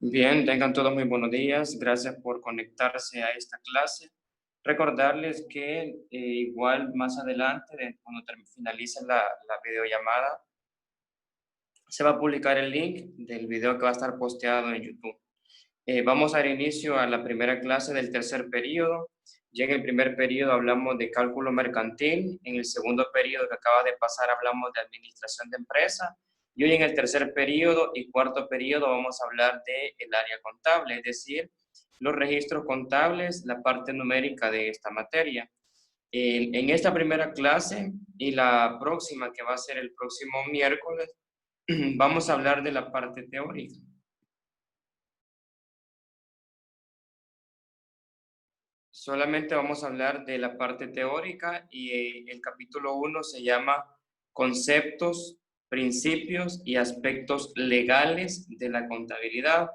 Bien, tengan todos muy buenos días. Gracias por conectarse a esta clase. Recordarles que igual más adelante, cuando finalice la videollamada, se va a publicar el link del video que va a estar posteado en YouTube. Vamos a dar inicio a la primera clase del tercer periodo. Ya en el primer periodo hablamos de cálculo mercantil, en el segundo periodo que acaba de pasar hablamos de administración de empresa, y hoy en el tercer periodo y cuarto periodo vamos a hablar del área contable, es decir, los registros contables, la parte numérica de esta materia. En esta primera clase y la próxima, que va a ser el próximo miércoles, vamos a hablar de la parte teórica. Solamente vamos a hablar de la parte teórica y el capítulo 1 se llama Conceptos, Principios y Aspectos Legales de la Contabilidad.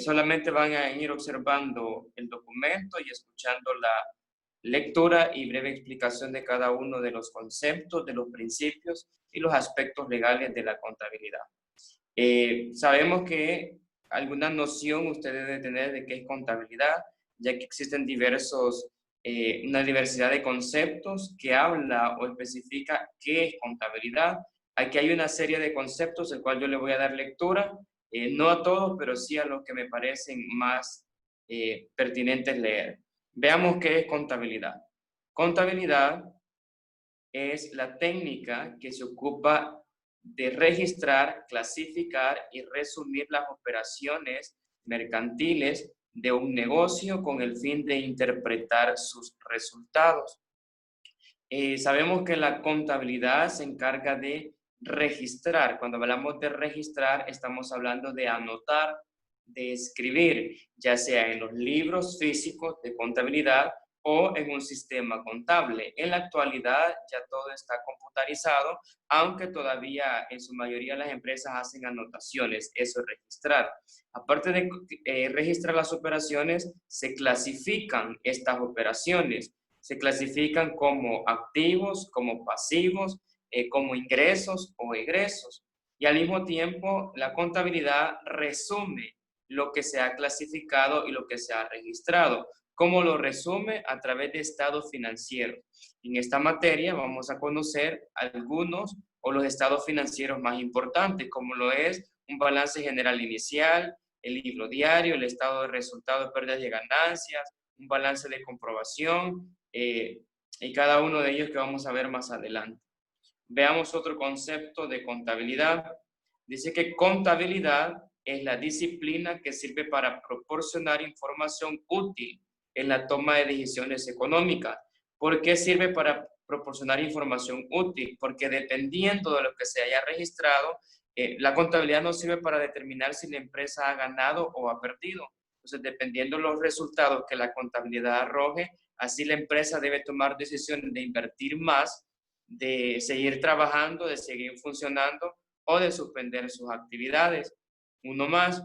Solamente van a ir observando el documento y escuchando la lectura y breve explicación de cada uno de los conceptos, de los principios y los aspectos legales de la contabilidad. Sabemos que alguna noción usted debe tener de qué es contabilidad, ya que existen una diversidad de conceptos que habla o especifica qué es contabilidad. Aquí hay una serie de conceptos, el cual yo le voy a dar lectura, no a todos, pero sí a los que me parecen más pertinentes leer. Veamos qué es contabilidad. Contabilidad es la técnica que se ocupa de registrar, clasificar y resumir las operaciones mercantiles de un negocio con el fin de interpretar sus resultados. Sabemos que la contabilidad se encarga de registrar. Cuando hablamos de registrar, estamos hablando de anotar, de escribir, ya sea en los libros físicos de contabilidad o en un sistema contable. En la actualidad ya todo está computarizado, aunque todavía en su mayoría las empresas hacen anotaciones, eso es registrar. Aparte de registrar las operaciones, se clasifican estas operaciones. Se clasifican como activos, como pasivos, como ingresos o egresos. Y al mismo tiempo, la contabilidad resume lo que se ha clasificado y lo que se ha registrado. ¿Cómo lo resume? A través de estados financieros. En esta materia vamos a conocer algunos o los estados financieros más importantes, como lo es un balance general inicial, el libro diario, el estado de resultados, pérdidas y ganancias, un balance de comprobación, y cada uno de ellos que vamos a ver más adelante. Veamos otro concepto de contabilidad. Dice que contabilidad es la disciplina que sirve para proporcionar información útil en la toma de decisiones económicas. ¿Por qué sirve para proporcionar información útil? Porque dependiendo de lo que se haya registrado, la contabilidad nos sirve para determinar si la empresa ha ganado o ha perdido. Entonces, dependiendo de los resultados que la contabilidad arroje, así la empresa debe tomar decisiones de invertir más, de seguir trabajando, de seguir funcionando o de suspender sus actividades. Uno más,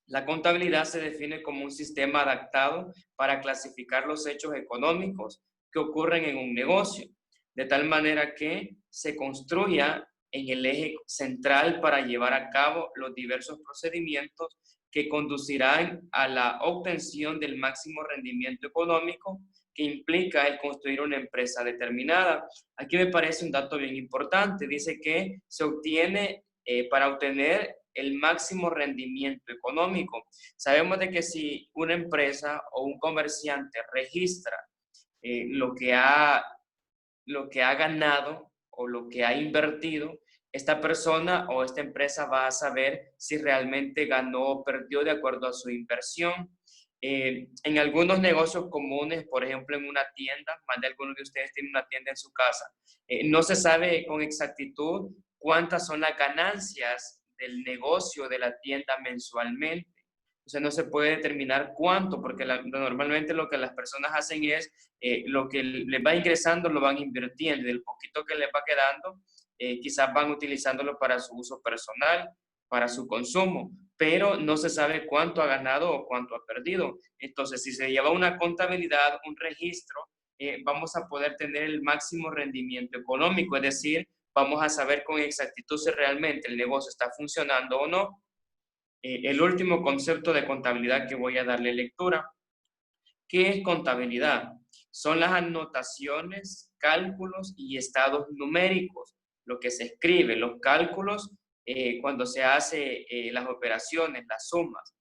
la contabilidad se define como un sistema adaptado para clasificar los hechos económicos que ocurren en un negocio, de tal manera que se construya en el eje central para llevar a cabo los diversos procedimientos que conducirán a la obtención del máximo rendimiento económico que implica el construir una empresa determinada. Aquí me parece un dato bien importante. Dice que se obtiene, para obtener el máximo rendimiento económico. Sabemos de que si una empresa o un comerciante registra lo que ha ganado o lo que ha invertido, esta persona o esta empresa va a saber si realmente ganó o perdió de acuerdo a su inversión. En algunos negocios comunes, por ejemplo, en una tienda, más de algunos de ustedes tienen una tienda en su casa, no se sabe con exactitud cuántas son las ganancias del negocio de la tienda mensualmente. O sea, no se puede determinar cuánto, porque normalmente lo que las personas hacen es lo que les va ingresando lo van invirtiendo, y el poquito que les va quedando, quizás van utilizándolo para su uso personal, para su consumo, pero no se sabe cuánto ha ganado o cuánto ha perdido. Entonces, si se lleva una contabilidad, un registro, vamos a poder tener el máximo rendimiento económico, es decir, vamos a saber con exactitud si realmente el negocio está funcionando o no. el último concepto de contabilidad que voy a darle lectura. ¿Qué es contabilidad? Son las anotaciones, cálculos y estados numéricos, lo que se escribe, los cálculos cuando se hace las operaciones, las sumas,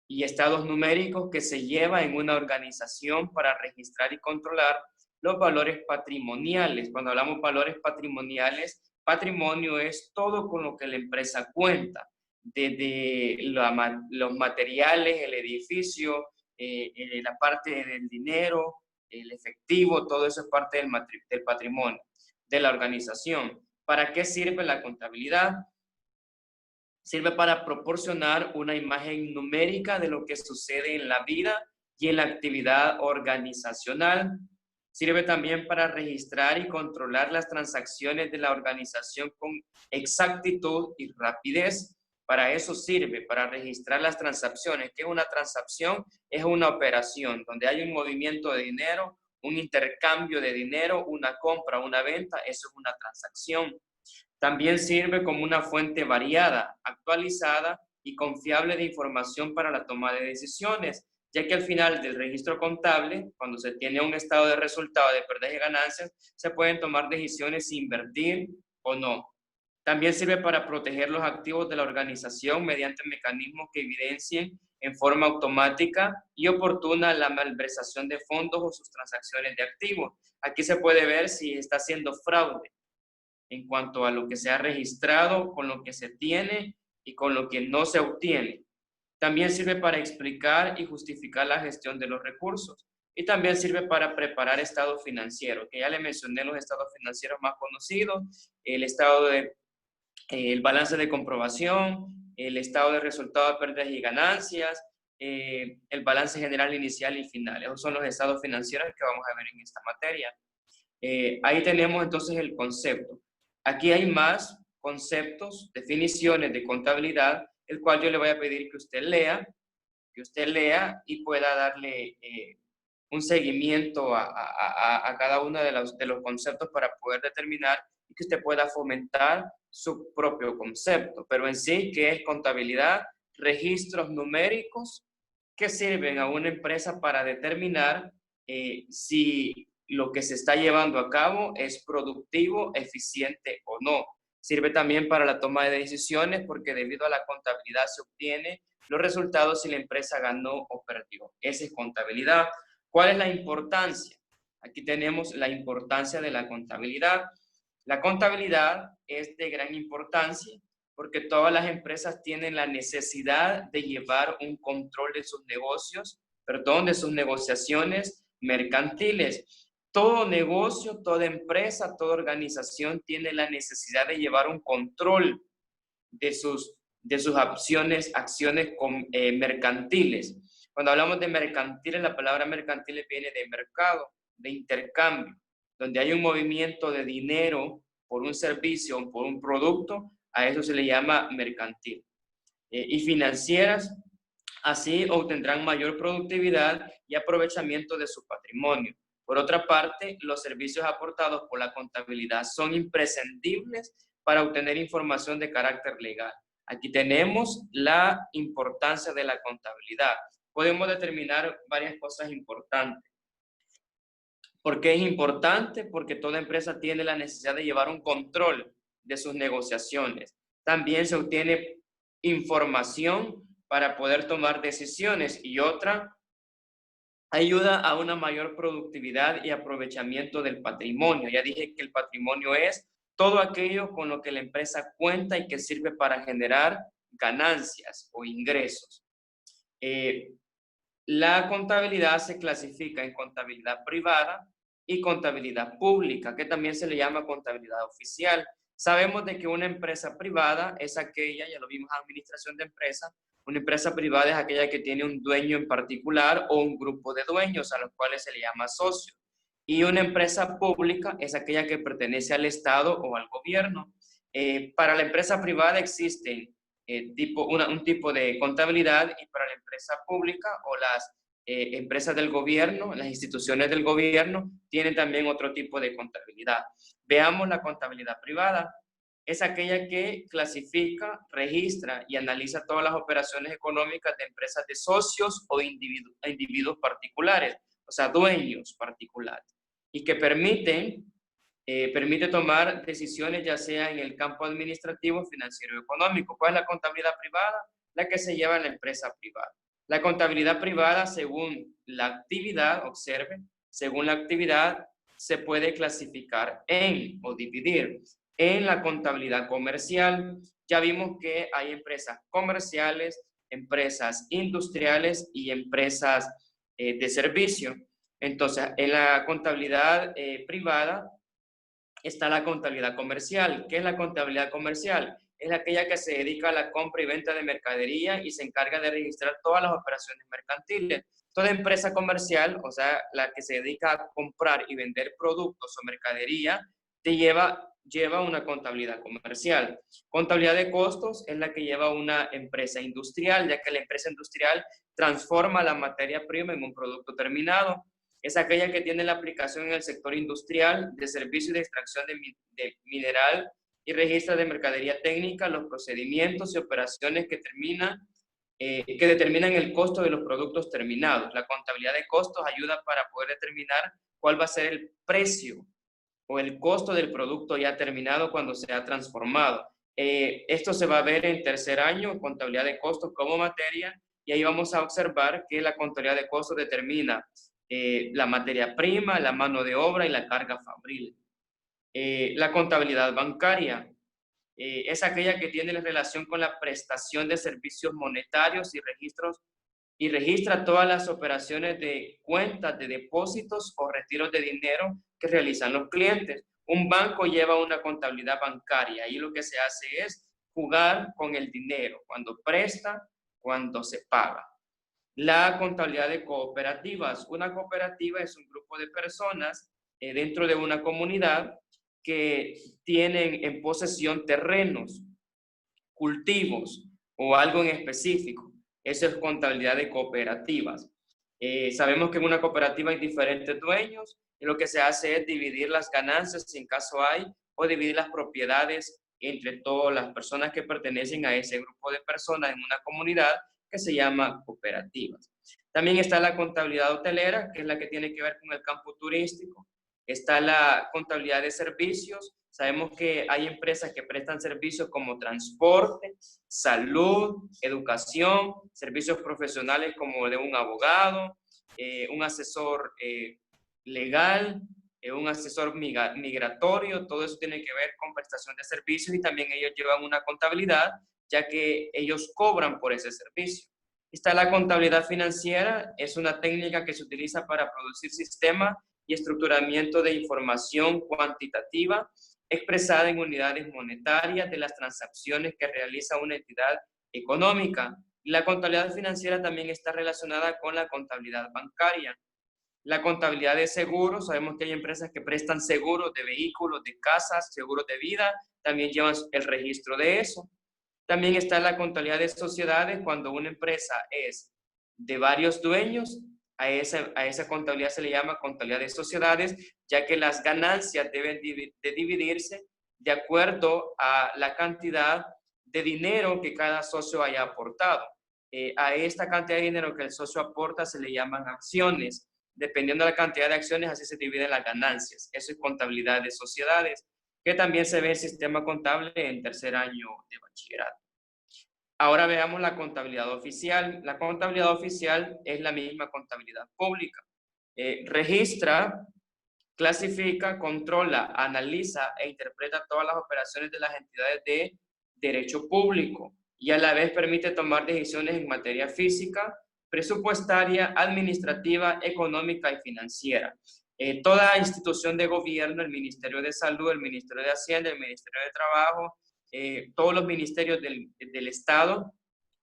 y estados numéricos que se lleva en una organización para registrar y controlar los valores patrimoniales. Cuando hablamos valores patrimoniales, patrimonio es todo con lo que la empresa cuenta, desde los materiales, el edificio, la parte del dinero, el efectivo, todo eso es parte del patrimonio de la organización. ¿Para qué sirve la contabilidad? Sirve para proporcionar una imagen numérica de lo que sucede en la vida y en la actividad organizacional. Sirve también para registrar y controlar las transacciones de la organización con exactitud y rapidez. Para eso sirve, para registrar las transacciones. ¿Qué es una transacción? Es una operación donde hay un movimiento de dinero, un intercambio de dinero, una compra, una venta. Eso es una transacción. También sirve como una fuente variada, actualizada y confiable de información para la toma de decisiones, ya que al final del registro contable, cuando se tiene un estado de resultado de pérdidas y ganancias, se pueden tomar decisiones si invertir o no. También sirve para proteger los activos de la organización mediante mecanismos que evidencien en forma automática y oportuna la malversación de fondos o sus transacciones de activos. Aquí se puede ver si está haciendo fraude en cuanto a lo que se ha registrado, con lo que se tiene y con lo que no se obtiene. También sirve para explicar y justificar la gestión de los recursos. Y también sirve para preparar estados financieros, que ya le mencioné los estados financieros más conocidos, el balance de comprobación, el estado de resultado de pérdidas y ganancias, el balance general inicial y final. Esos son los estados financieros que vamos a ver en esta materia. Ahí tenemos entonces el concepto. Aquí hay más conceptos, definiciones de contabilidad, el cual yo le voy a pedir que usted lea y pueda darle un seguimiento a cada uno de los conceptos para poder determinar y que usted pueda fomentar su propio concepto. Pero en sí, ¿qué es contabilidad? Registros numéricos que sirven a una empresa para determinar si lo que se está llevando a cabo es productivo, eficiente o no. Sirve también para la toma de decisiones porque debido a la contabilidad se obtiene los resultados si la empresa ganó o perdió. Esa es contabilidad. ¿Cuál es la importancia? Aquí tenemos la importancia de la contabilidad. La contabilidad es de gran importancia porque todas las empresas tienen la necesidad de llevar un control de sus negocios, perdón, de sus negociaciones mercantiles. Todo negocio, toda empresa, toda organización tiene la necesidad de llevar un control de sus acciones mercantiles. Cuando hablamos de mercantiles, la palabra mercantiles viene de mercado, de intercambio, donde hay un movimiento de dinero por un servicio o por un producto, a eso se le llama mercantil. Y financieras, así obtendrán mayor productividad y aprovechamiento de su patrimonio. Por otra parte, los servicios aportados por la contabilidad son imprescindibles para obtener información de carácter legal. Aquí tenemos la importancia de la contabilidad. Podemos determinar varias cosas importantes. ¿Por qué es importante? Porque toda empresa tiene la necesidad de llevar un control de sus negociaciones. También se obtiene información para poder tomar decisiones y otra, ayuda a una mayor productividad y aprovechamiento del patrimonio. Ya dije que el patrimonio es todo aquello con lo que la empresa cuenta y que sirve para generar ganancias o ingresos. La contabilidad se clasifica en contabilidad privada y contabilidad pública, que también se le llama contabilidad oficial. Sabemos de que una empresa privada es aquella, ya lo vimos en administración de empresas, una empresa privada es aquella que tiene un dueño en particular o un grupo de dueños a los cuales se le llama socio. Y una empresa pública es aquella que pertenece al Estado o al gobierno. Para la empresa privada existen un tipo de contabilidad y para la empresa pública o las empresas del gobierno, las instituciones del gobierno, tienen también otro tipo de contabilidad. Veamos la contabilidad privada. es aquella que clasifica, registra y analiza todas las operaciones económicas de empresas de socios o individuos particulares, o sea, dueños particulares, y que permite tomar decisiones ya sea en el campo administrativo, financiero y económico. ¿Cuál es la contabilidad privada? La que se lleva en la empresa privada. La contabilidad privada, según la actividad, observe, según la actividad se puede clasificar o dividir en la contabilidad comercial. Ya vimos que hay empresas comerciales, empresas industriales y empresas de servicio. Entonces, en la contabilidad privada está la contabilidad comercial. ¿Qué es la contabilidad comercial? Es aquella que se dedica a la compra y venta de mercadería y se encarga de registrar todas las operaciones mercantiles. Toda empresa comercial, o sea, la que se dedica a comprar y vender productos o mercadería, lleva una contabilidad comercial. Contabilidad de costos es la que lleva una empresa industrial, ya que la empresa industrial transforma la materia prima en un producto terminado. Es aquella que tiene la aplicación en el sector industrial, de servicio y de extracción de mineral y registra de mercadería técnica los procedimientos y operaciones que determinan el costo de los productos terminados. La contabilidad de costos ayuda para poder determinar cuál va a ser el precio o el costo del producto ya terminado cuando se ha transformado. Esto se va a ver en tercer año, contabilidad de costos como materia, y ahí vamos a observar que la contabilidad de costos determina la materia prima, la mano de obra y la carga fabril. La contabilidad bancaria es aquella que tiene relación con la prestación de servicios monetarios y registra todas las operaciones de cuentas, de depósitos o retiros de dinero que realizan los clientes. Un banco lleva una contabilidad bancaria y lo que se hace es jugar con el dinero, cuando presta, cuando se paga. La contabilidad de cooperativas. Una cooperativa es un grupo de personas dentro de una comunidad que tienen en posesión terrenos, cultivos o algo en específico. Eso es contabilidad de cooperativas. Sabemos que en una cooperativa hay diferentes dueños y lo que se hace es dividir las ganancias, si en caso hay, o dividir las propiedades entre todas las personas que pertenecen a ese grupo de personas en una comunidad que se llama cooperativas. También está la contabilidad hotelera, que es la que tiene que ver con el campo turístico. Está la contabilidad de servicios. Sabemos que hay empresas que prestan servicios como transporte, salud, educación, servicios profesionales como de un abogado, un asesor legal, un asesor migratorio. Todo eso tiene que ver con prestación de servicios y también ellos llevan una contabilidad, ya que ellos cobran por ese servicio. Está la contabilidad financiera, es una técnica que se utiliza para producir sistemas y estructuramiento de información cuantitativa expresada en unidades monetarias de las transacciones que realiza una entidad económica. La contabilidad financiera también está relacionada con la contabilidad bancaria. La contabilidad de seguros, sabemos que hay empresas que prestan seguros de vehículos, de casas, seguros de vida, también llevan el registro de eso. También está la contabilidad de sociedades, cuando una empresa es de varios dueños, a esa contabilidad se le llama contabilidad de sociedades, ya que las ganancias deben de dividirse de acuerdo a la cantidad de dinero que cada socio haya aportado. A esta cantidad de dinero que el socio aporta se le llaman acciones. Dependiendo de la cantidad de acciones, así se dividen las ganancias. Eso es contabilidad de sociedades, que también se ve en el sistema contable en tercer año de bachillerato. Ahora veamos la contabilidad oficial. La contabilidad oficial es la misma contabilidad pública. Registra, clasifica, controla, analiza e interpreta todas las operaciones de las entidades de derecho público y a la vez permite tomar decisiones en materia física, presupuestaria, administrativa, económica y financiera. Toda institución de gobierno, el Ministerio de Salud, el Ministerio de Hacienda, el Ministerio de Trabajo, todos los ministerios del Estado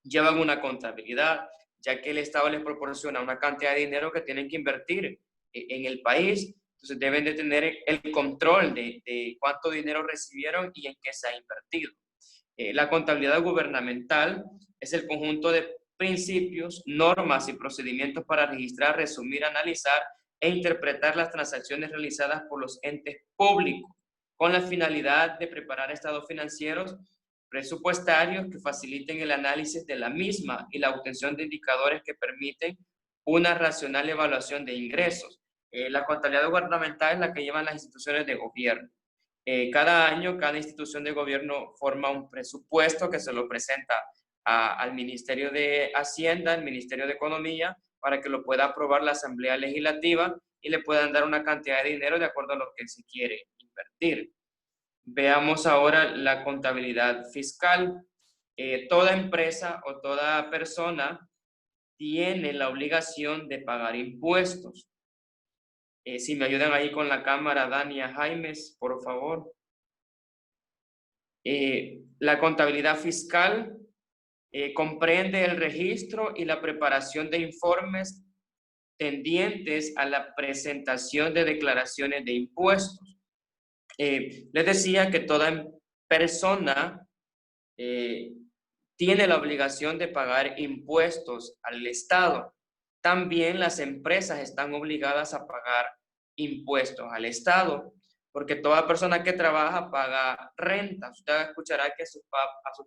llevan una contabilidad, ya que el Estado les proporciona una cantidad de dinero que tienen que invertir en el país. Entonces deben de tener el control de cuánto dinero recibieron y en qué se ha invertido. La contabilidad gubernamental es el conjunto de principios, normas y procedimientos para registrar, resumir, analizar e interpretar las transacciones realizadas por los entes públicos, con la finalidad de preparar estados financieros presupuestarios que faciliten el análisis de la misma y la obtención de indicadores que permiten una racional evaluación de ingresos. La contabilidad gubernamental es la que llevan las instituciones de gobierno. Cada año, cada institución de gobierno forma un presupuesto que se lo presenta al Ministerio de Hacienda, al Ministerio de Economía, para que lo pueda aprobar la Asamblea Legislativa y le puedan dar una cantidad de dinero de acuerdo a lo que se quiere invertir. Veamos ahora la contabilidad fiscal. Toda empresa o toda persona tiene la obligación de pagar impuestos. Si me ayudan ahí con la cámara, Dania Jaimes, por favor. La contabilidad fiscal comprende el registro y la preparación de informes tendientes a la presentación de declaraciones de impuestos. Les decía que toda persona tiene la obligación de pagar impuestos al Estado. También las empresas están obligadas a pagar impuestos al Estado, porque toda persona que trabaja paga renta. Usted escuchará que a sus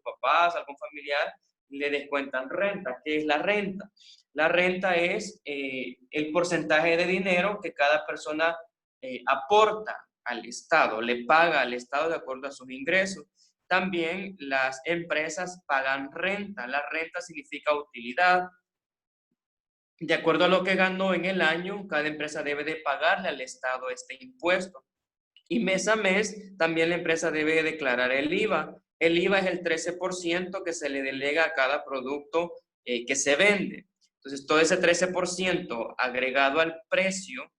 papás, a algún familiar, le descuentan renta. ¿Qué es la renta? La renta es el porcentaje de dinero que cada persona aporta al Estado, le paga al Estado de acuerdo a sus ingresos. También las empresas pagan renta. La renta significa utilidad. De acuerdo a lo que ganó en el año, cada empresa debe de pagarle al Estado este impuesto. Y mes a mes, también la empresa debe declarar el IVA. El IVA es el 13% que se le delega a cada producto que se vende. Entonces, todo ese 13% agregado al precio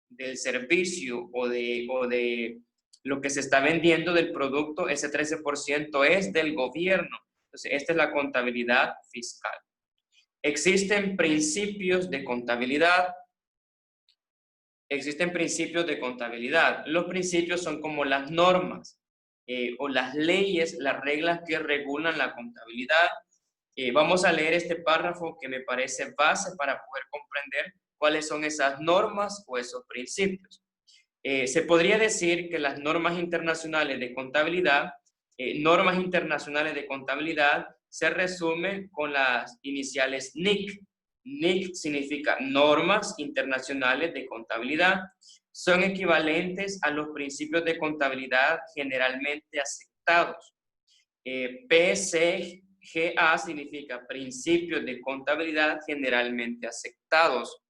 del servicio o de lo que se está vendiendo del producto, ese 13% es del gobierno. Entonces, esta es la contabilidad fiscal. Existen principios de contabilidad. Existen principios de contabilidad. Los principios son como las normas o las leyes, las reglas que regulan la contabilidad. Vamos a leer este párrafo que me parece base para poder comprender cuáles son esas normas o esos principios. Se podría decir que las normas internacionales de contabilidad, se resumen con las iniciales NIC. NIC significa Normas Internacionales de Contabilidad. Son equivalentes a los principios de contabilidad generalmente aceptados. PCGA significa Principios de Contabilidad generalmente aceptados.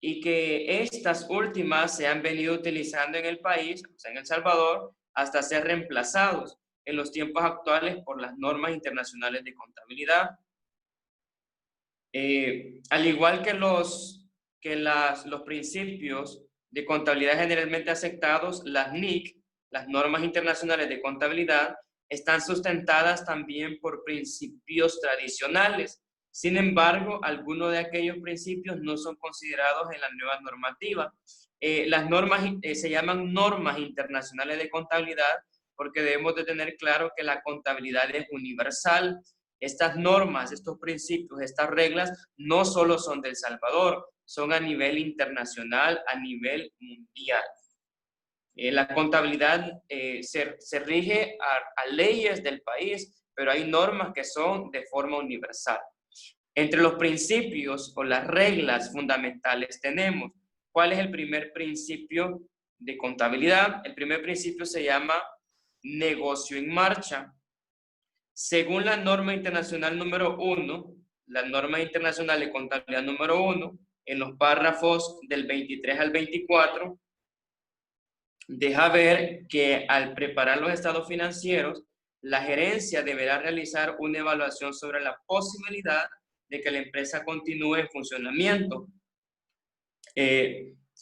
Y que estas últimas se han venido utilizando en el país, o sea, en El Salvador, hasta ser reemplazados en los tiempos actuales por las normas internacionales de contabilidad. Al igual que los principios de contabilidad generalmente aceptados, las NIC, las normas internacionales de contabilidad, están sustentadas también por principios tradicionales. Sin embargo, algunos de aquellos principios no son considerados en la nueva normativa. Las normas se llaman normas internacionales de contabilidad porque debemos de tener claro que la contabilidad es universal. Estas normas, estos principios, estas reglas no solo son de El Salvador, son a nivel internacional, a nivel mundial. La contabilidad se rige a leyes del país, pero hay normas que son de forma universal. Entre los principios o las reglas fundamentales tenemos, ¿cuál es el primer principio de contabilidad? El primer principio se llama negocio en marcha. Según la norma internacional número 1, la norma internacional de contabilidad número 1, en los párrafos del 23 al 24, deja ver que al preparar los estados financieros, la gerencia deberá realizar una evaluación sobre la posibilidad de que la empresa continúe en funcionamiento.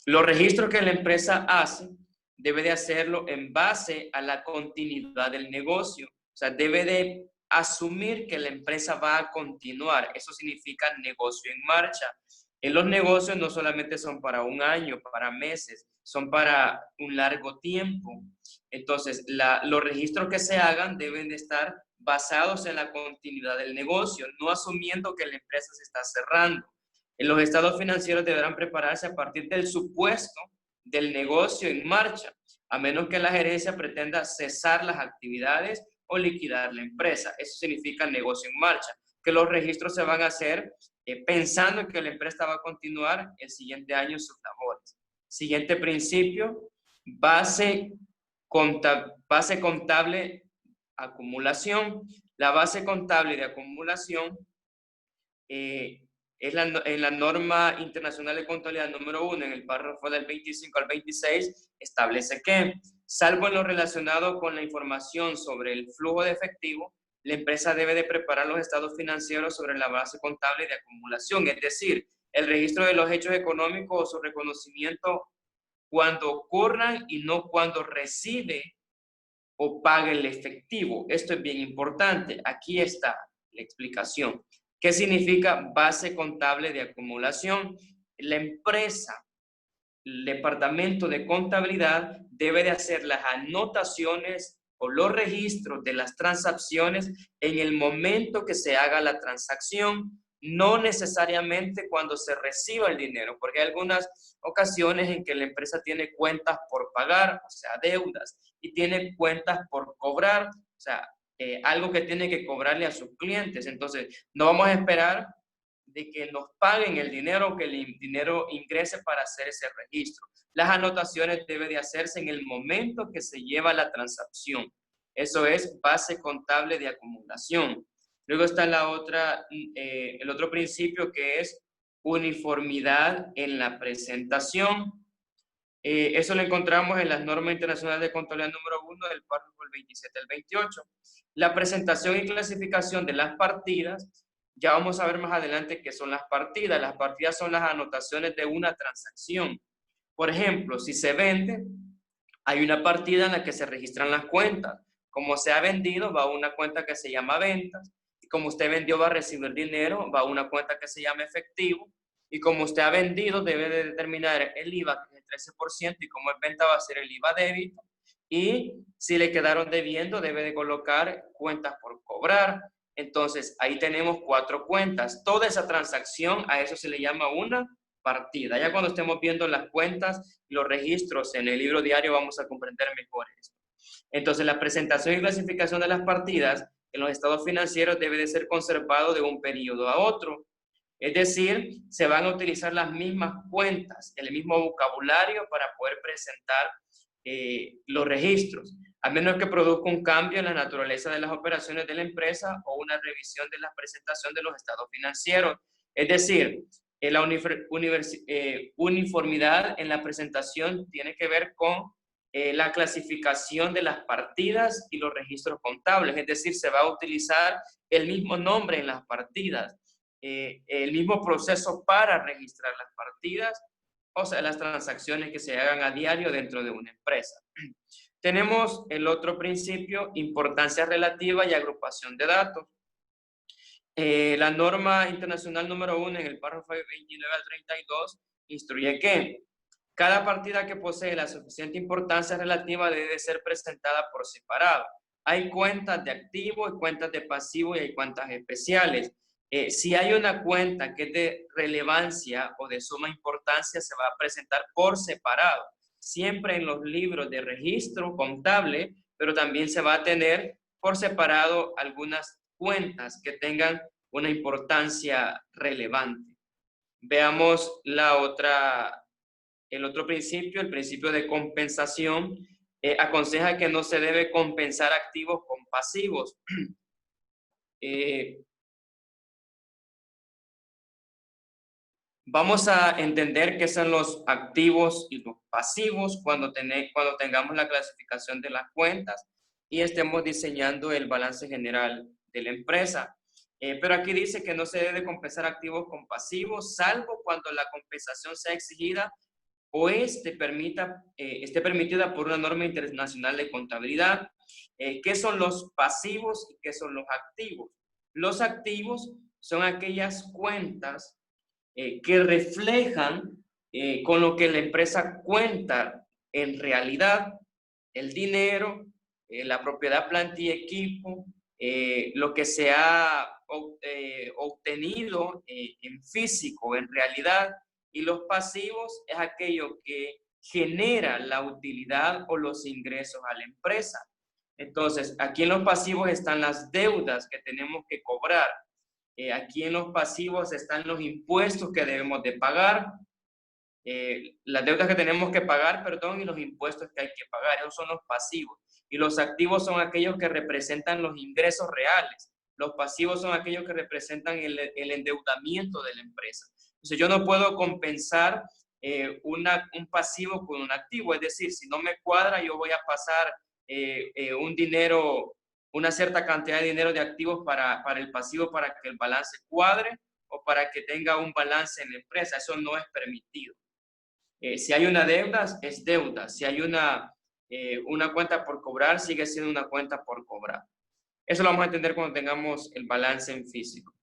Los registros que la empresa hace, debe de hacerlo en base a la continuidad del negocio. O sea, debe de asumir que la empresa va a continuar. Eso significa negocio en marcha. En los negocios no solamente son para un año, para meses, son para un largo tiempo. Entonces, los registros que se hagan deben de estar basados en la continuidad del negocio, no asumiendo que la empresa se está cerrando. Los estados financieros deberán prepararse a partir del supuesto del negocio en marcha, a menos que la gerencia pretenda cesar las actividades o liquidar la empresa. Eso significa negocio en marcha, que los registros se van a hacer pensando en que la empresa va a continuar el siguiente año en sus labores. Siguiente principio, base contable acumulación. La base contable de acumulación es en la norma internacional de contabilidad número 1, en el párrafo del 25 al 26, establece que, salvo en lo relacionado con la información sobre el flujo de efectivo, la empresa debe de preparar los estados financieros sobre la base contable de acumulación, es decir, el registro de los hechos económicos o su reconocimiento cuando ocurran y no cuando recibe o paga el efectivo. Esto es bien importante. Aquí está la explicación. ¿Qué significa base contable de acumulación? La empresa, el departamento de contabilidad debe de hacer las anotaciones o los registros de las transacciones en el momento que se haga la transacción, no necesariamente cuando se reciba el dinero, porque hay algunas ocasiones en que la empresa tiene cuentas por pagar, o sea, deudas, y tiene cuentas por cobrar, o sea, algo que tiene que cobrarle a sus clientes. Entonces, no vamos a esperar de que nos paguen el dinero, que el dinero ingrese para hacer ese registro. Las anotaciones deben de hacerse en el momento que se lleva la transacción. Eso es base contable de acumulación. Luego está el otro principio, que es uniformidad en la presentación. Eso lo encontramos en las normas internacionales de contabilidad número 1 del párrafo 27 al 28. La presentación y clasificación de las partidas. Ya vamos a ver más adelante qué son las partidas. Las partidas son las anotaciones de una transacción. Por ejemplo, si se vende, hay una partida en la que se registran las cuentas. Como se ha vendido, va a una cuenta que se llama ventas. Y como usted vendió, va a recibir dinero, va a una cuenta que se llama efectivo. Y como usted ha vendido, debe de determinar el IVA, que es el 13%, y como es venta, va a ser el IVA débito. Y si le quedaron debiendo, debe de colocar cuentas por cobrar. Entonces, ahí tenemos 4 cuentas. Toda esa transacción, a eso se le llama una partida. Ya cuando estemos viendo las cuentas, los registros en el libro diario, vamos a comprender mejor esto. Entonces, la presentación y clasificación de las partidas en los estados financieros debe de ser conservado de un periodo a otro. Es decir, se van a utilizar las mismas cuentas, el mismo vocabulario para poder presentar los registros, a menos que produzca un cambio en la naturaleza de las operaciones de la empresa o una revisión de la presentación de los estados financieros. Es decir, la uniformidad en la presentación tiene que ver con la clasificación de las partidas y los registros contables, es decir, se va a utilizar el mismo nombre en las partidas, el mismo proceso para registrar las partidas, o sea, las transacciones que se hagan a diario dentro de una empresa. Tenemos el otro principio, importancia relativa y agrupación de datos. La norma internacional número 1 en el párrafo 29 al 32 instruye que cada partida que posee la suficiente importancia relativa debe ser presentada por separado. Hay cuentas de activo y cuentas de pasivo y hay cuentas especiales. Si hay una cuenta que es de relevancia o de suma importancia, se va a presentar por separado, siempre en los libros de registro contable, pero también se va a tener por separado algunas cuentas que tengan una importancia relevante. Veamos el otro principio, el principio de compensación. Aconseja que no se debe compensar activos con pasivos. Vamos a entender qué son los activos y los pasivos cuando tengamos la clasificación de las cuentas y estemos diseñando el balance general de la empresa. Pero aquí dice que no se debe compensar activos con pasivos, salvo cuando la compensación sea exigida o esté permitida por una norma internacional de contabilidad. ¿Qué son los pasivos y qué son los activos? Los activos son aquellas cuentas que reflejan con lo que la empresa cuenta en realidad, el dinero, la propiedad, planta y equipo, lo que se ha obtenido en físico, en realidad, y los pasivos es aquello que genera la utilidad o los ingresos a la empresa. Entonces, aquí en los pasivos están las deudas que tenemos que cobrar. Aquí en los pasivos están los impuestos que debemos de pagar, las deudas que tenemos que pagar, perdón, y los impuestos que hay que pagar. Esos son los pasivos. Y los activos son aquellos que representan los ingresos reales. Los pasivos son aquellos que representan el endeudamiento de la empresa. Entonces, yo no puedo compensar un pasivo con un activo. Es decir, si no me cuadra, yo voy a pasar un dinero, una cierta cantidad de dinero de activos para el pasivo para que el balance cuadre o para que tenga un balance en la empresa. Eso no es permitido. Si hay una deuda, es deuda. Si hay una cuenta por cobrar, sigue siendo una cuenta por cobrar. Eso lo vamos a entender cuando tengamos el balance en físico.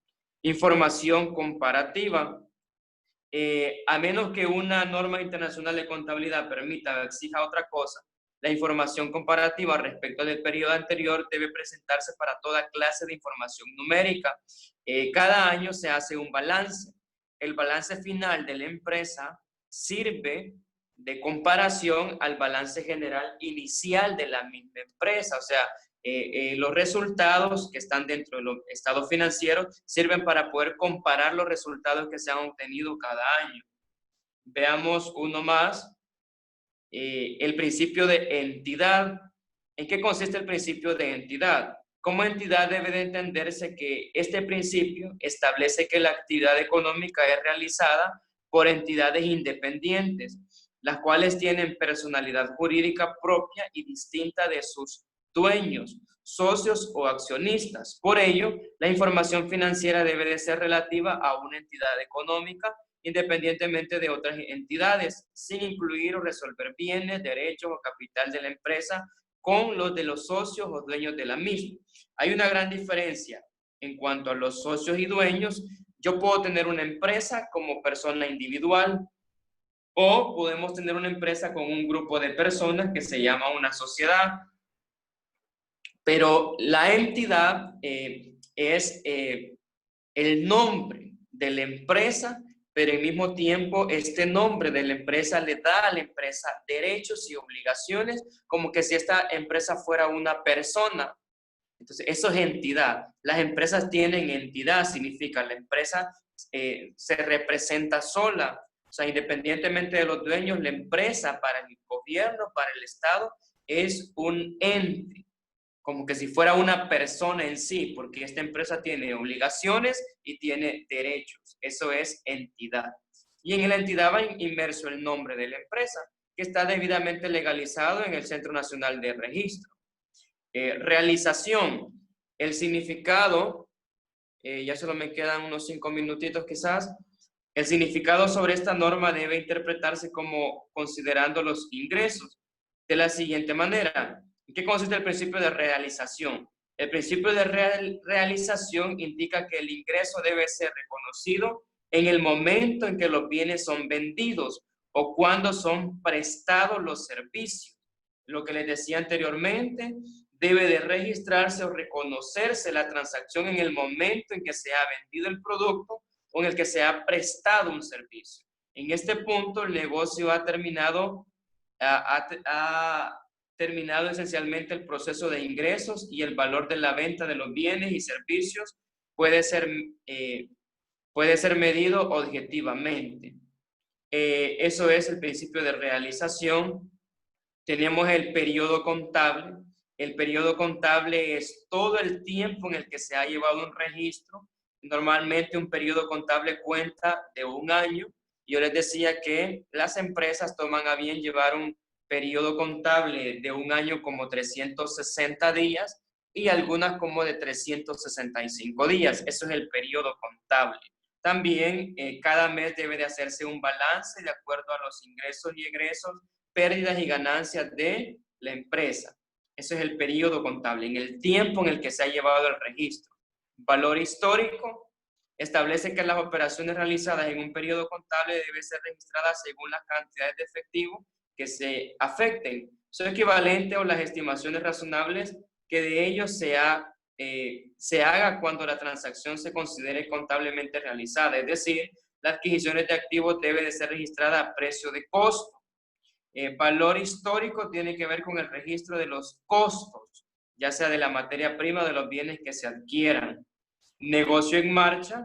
Información comparativa. A menos que una norma internacional de contabilidad permita o exija otra cosa, la información comparativa respecto del periodo anterior debe presentarse para toda clase de información numérica. Cada año se hace un balance. El balance final de la empresa sirve de comparación al balance general inicial de la misma empresa. O sea, los resultados que están dentro de los estados financieros sirven para poder comparar los resultados que se han obtenido cada año. Veamos uno más. El principio de entidad. ¿En qué consiste el principio de entidad? Como entidad debe de entenderse que este principio establece que la actividad económica es realizada por entidades independientes, las cuales tienen personalidad jurídica propia y distinta de sus dueños, socios o accionistas. Por ello, la información financiera debe de ser relativa a una entidad económica independientemente de otras entidades, sin incluir o resolver bienes, derechos o capital de la empresa con los de los socios o dueños de la misma. Hay una gran diferencia en cuanto a los socios y dueños. Yo puedo tener una empresa como persona individual o podemos tener una empresa con un grupo de personas que se llama una sociedad. Pero la entidad es el nombre de la empresa, pero al mismo tiempo este nombre de la empresa le da a la empresa derechos y obligaciones como que si esta empresa fuera una persona. Entonces, eso es entidad. Las empresas tienen entidad, significa la empresa se representa sola. O sea, independientemente de los dueños, la empresa para el gobierno, para el Estado, es un ente, como que si fuera una persona en sí, porque esta empresa tiene obligaciones y tiene derechos. Eso es entidad. Y en la entidad va inmerso el nombre de la empresa, que está debidamente legalizado en el Centro Nacional de Registro. Realización. El significado, ya solo me quedan unos 5 minutitos quizás. El significado sobre esta norma debe interpretarse como considerando los ingresos de la siguiente manera. ¿En qué consiste el principio de realización? El principio de realización indica que el ingreso debe ser reconocido en el momento en que los bienes son vendidos o cuando son prestados los servicios. Lo que les decía anteriormente, debe de registrarse o reconocerse la transacción en el momento en que se ha vendido el producto o en el que se ha prestado un servicio. En este punto, el negocio ha terminado esencialmente el proceso de ingresos y el valor de la venta de los bienes y servicios puede ser medido objetivamente. Eso es el principio de realización. Tenemos el periodo contable. El periodo contable es todo el tiempo en el que se ha llevado un registro. Normalmente un periodo contable cuenta de un año. Yo les decía que las empresas toman a bien llevar un periodo contable de un año como 360 días y algunas como de 365 días. Eso es el periodo contable. También cada mes debe de hacerse un balance de acuerdo a los ingresos y egresos, pérdidas y ganancias de la empresa. Ese es el periodo contable, en el tiempo en el que se ha llevado el registro. Valor histórico establece que las operaciones realizadas en un periodo contable deben ser registradas según las cantidades de efectivo que se afecten. Son equivalentes o las estimaciones razonables que de ellos se ha se haga cuando la transacción se considere contablemente realizada, es decir, la adquisición de activos debe de ser registrada a precio de costo. Valor histórico tiene que ver con el registro de los costos, ya sea de la materia prima o de los bienes que se adquieran. Negocio en marcha.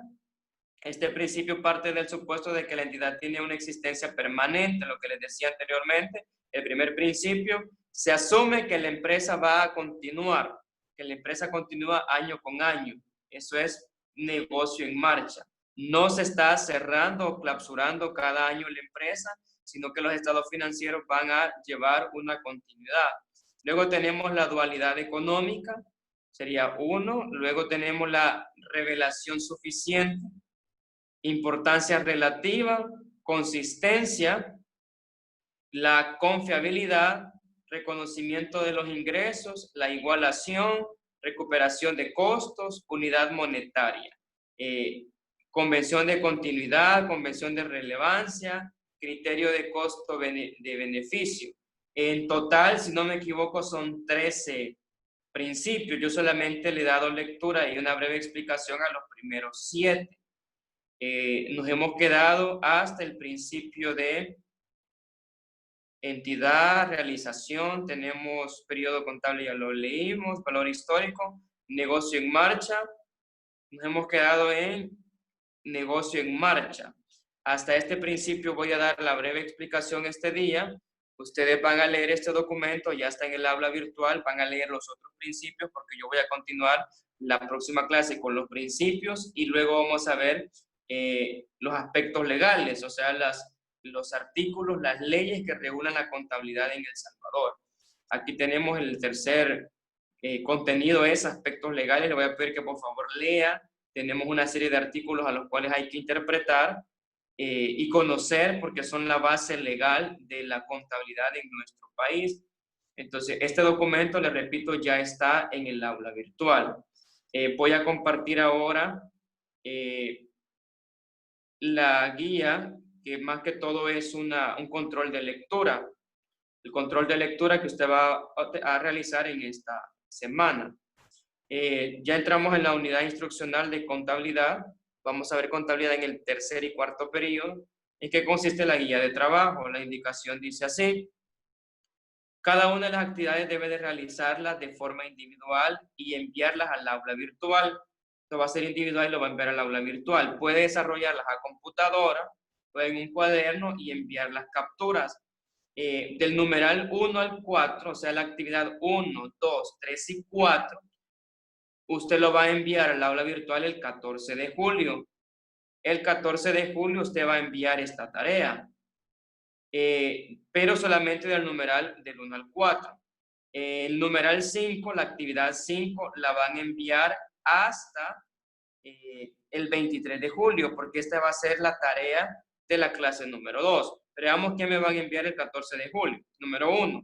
Este principio parte del supuesto de que la entidad tiene una existencia permanente, lo que les decía anteriormente. El primer principio, se asume que la empresa va a continuar, que la empresa continúa año con año. Eso es negocio en marcha. No se está cerrando o clausurando cada año la empresa, sino que los estados financieros van a llevar una continuidad. Luego tenemos la dualidad económica, sería uno. Luego tenemos la revelación suficiente, importancia relativa, consistencia, la confiabilidad, reconocimiento de los ingresos, la igualación, recuperación de costos, unidad monetaria, convención de continuidad, convención de relevancia, criterio de costo de beneficio. En total, si no me equivoco, son 13 principios. Yo solamente le he dado lectura y una breve explicación a los primeros 7. Nos hemos quedado hasta el principio de entidad, realización, tenemos periodo contable, ya lo leímos, valor histórico, negocio en marcha, nos hemos quedado en negocio en marcha. Hasta este principio voy a dar la breve explicación este día. Ustedes van a leer este documento, ya está en el aula virtual, van a leer los otros principios porque yo voy a continuar la próxima clase con los principios y luego vamos a ver los aspectos legales, o sea, los artículos, las leyes que regulan la contabilidad en El Salvador. Aquí tenemos el tercer contenido, es aspectos legales. Le voy a pedir que por favor lea. Tenemos una serie de artículos a los cuales hay que interpretar y conocer porque son la base legal de la contabilidad en nuestro país. Entonces, este documento, le repito, ya está en el aula virtual. Voy a compartir ahora la guía, que más que todo es un control de lectura. El control de lectura que usted va a realizar en esta semana. Ya entramos en la unidad instruccional de contabilidad. Vamos a ver contabilidad en el tercer y cuarto periodo. ¿En qué consiste la guía de trabajo? La indicación dice así: cada una de las actividades debe de realizarlas de forma individual y enviarlas al aula virtual. Esto va a ser individual y lo va a enviar al aula virtual. Puede desarrollarlas a computadora o en un cuaderno y enviar las capturas. Del numeral 1 al 4, o sea, la actividad 1, 2, 3 y 4, usted lo va a enviar al aula virtual el 14 de julio. El 14 de julio usted va a enviar esta tarea, pero solamente del numeral del 1 al 4. El numeral 5, la actividad 5, la van a enviar hasta el 23 de julio, porque esta va a ser la tarea de la clase número 2. Veamos qué me van a enviar el 14 de julio. Número 1.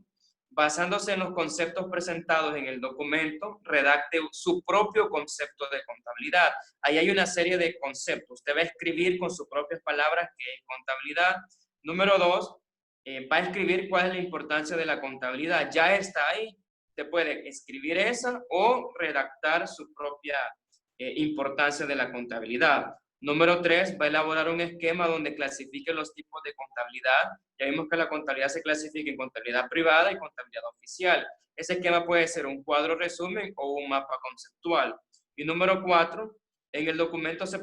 Basándose en los conceptos presentados en el documento, redacte su propio concepto de contabilidad. Ahí hay una serie de conceptos. Usted va a escribir con sus propias palabras qué es contabilidad. Número 2, va a escribir cuál es la importancia de la contabilidad. Ya está ahí. Usted puede escribir esa o redactar su propia importancia de la contabilidad. Número 3, va a elaborar un esquema donde clasifique los tipos de contabilidad. Ya vimos que la contabilidad se clasifica en contabilidad privada y contabilidad oficial. Ese esquema puede ser un cuadro resumen o un mapa conceptual. Y número 4, en el documento se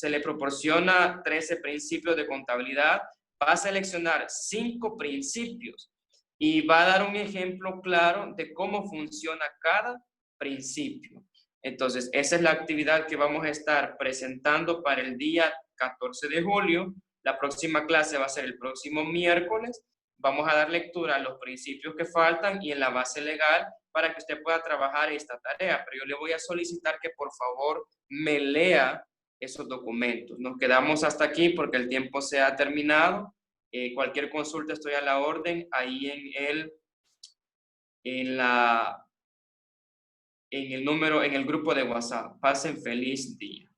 le proporciona 13 principios de contabilidad. Va a seleccionar 5 principios y va a dar un ejemplo claro de cómo funciona cada principio. Entonces, esa es la actividad que vamos a estar presentando para el día 14 de julio. La próxima clase va a ser el próximo miércoles. Vamos a dar lectura a los principios que faltan y en la base legal para que usted pueda trabajar esta tarea. Pero yo le voy a solicitar que por favor me lea esos documentos. Nos quedamos hasta aquí porque el tiempo se ha terminado. Cualquier consulta estoy a la orden ahí en el grupo de WhatsApp. Pasen feliz día.